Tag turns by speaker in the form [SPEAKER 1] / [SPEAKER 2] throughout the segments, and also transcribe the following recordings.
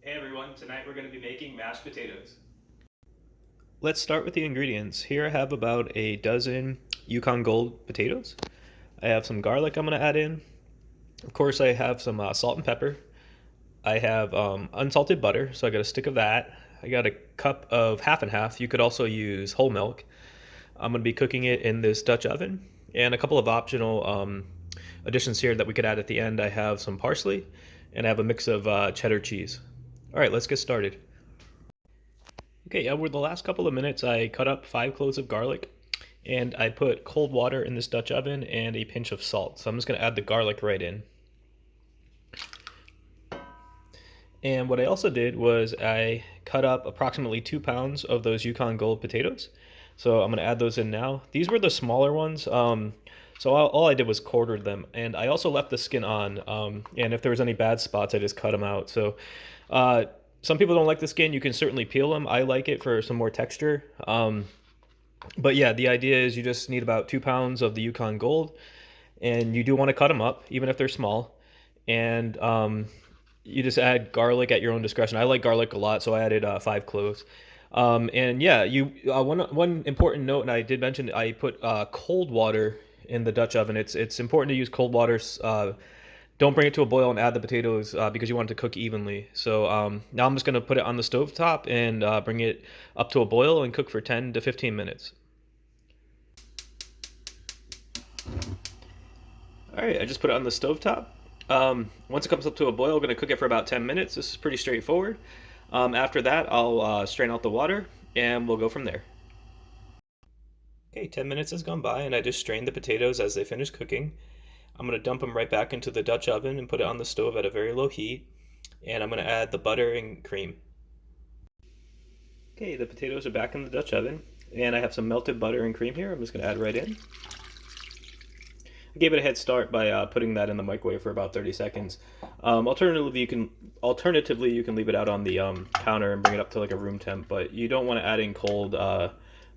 [SPEAKER 1] Hey everyone, tonight we're going to be making mashed potatoes.
[SPEAKER 2] Let's start with the ingredients. Here I have about a dozen Yukon Gold potatoes. I have some garlic I'm going to add in. Of course, I have some salt and pepper. I have unsalted butter, so I got a stick of that. I got a cup of half and half. You could also use whole milk. I'm going to be cooking it in this Dutch oven. And a couple of optional additions here that we could add at the end. I have some parsley, and I have a mix of cheddar cheese. All right, let's get started. Okay, over the last couple of minutes, I cut up 5 cloves of garlic, and I put cold water in this Dutch oven and a pinch of salt. So I'm just going to add the garlic right in. And what I also did was I cut up approximately 2 pounds of those Yukon Gold potatoes. So I'm going to add those in now. These were the smaller ones. So all I did was quartered them, and I also left the skin on. And if there was any bad spots, I just cut them out. So some people don't like the skin. You can certainly peel them. I like it for some more texture. But yeah, the idea is you just need about 2 pounds of the Yukon Gold, and you do want to cut them up, even if they're small. And you just add garlic at your own discretion. I like garlic a lot, so I added 5 cloves. And yeah, one important note, and I did mention I put cold water in the Dutch oven. It's important to use cold water. Don't bring it to a boil and add the potatoes because you want it to cook evenly. So now I'm just going to put it on the stove top and bring it up to a boil and cook for 10 to 15 minutes. All right, I just put it on the stove top. Once it comes up to a boil, I'm going to cook it for about 10 minutes. This is pretty straightforward. After that, I'll strain out the water and we'll go from there. Okay, 10 minutes has gone by and I just strained the potatoes as they finished cooking. I'm going to dump them right back into the Dutch oven and put it on the stove at a very low heat. And I'm going to add the butter and cream. Okay, the potatoes are back in the Dutch oven. And I have some melted butter and cream here. I'm just going to add right in. I gave it a head start by putting that in the microwave for about 30 seconds. Alternatively, you can leave it out on the counter and bring it up to like a room temp. But you don't want to add in cold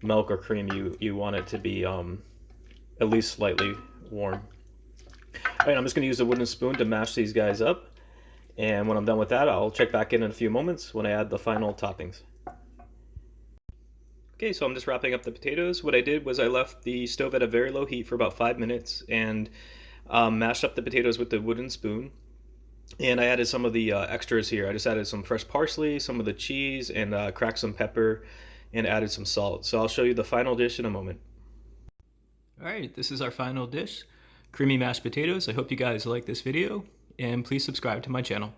[SPEAKER 2] milk or cream. You want it to be at least slightly warm. All right, I'm just going to use a wooden spoon to mash these guys up. And when I'm done with that, I'll check back in a few moments when I add the final toppings. Okay, so I'm just wrapping up the potatoes. What I did was I left the stove at a very low heat for about 5 minutes and mashed up the potatoes with the wooden spoon. And I added some of the extras here. I just added some fresh parsley, some of the cheese, and cracked some pepper and added some salt. So I'll show you the final dish in a moment. All right, this is our final dish. Creamy mashed potatoes. I hope you guys like this video, and please subscribe to my channel.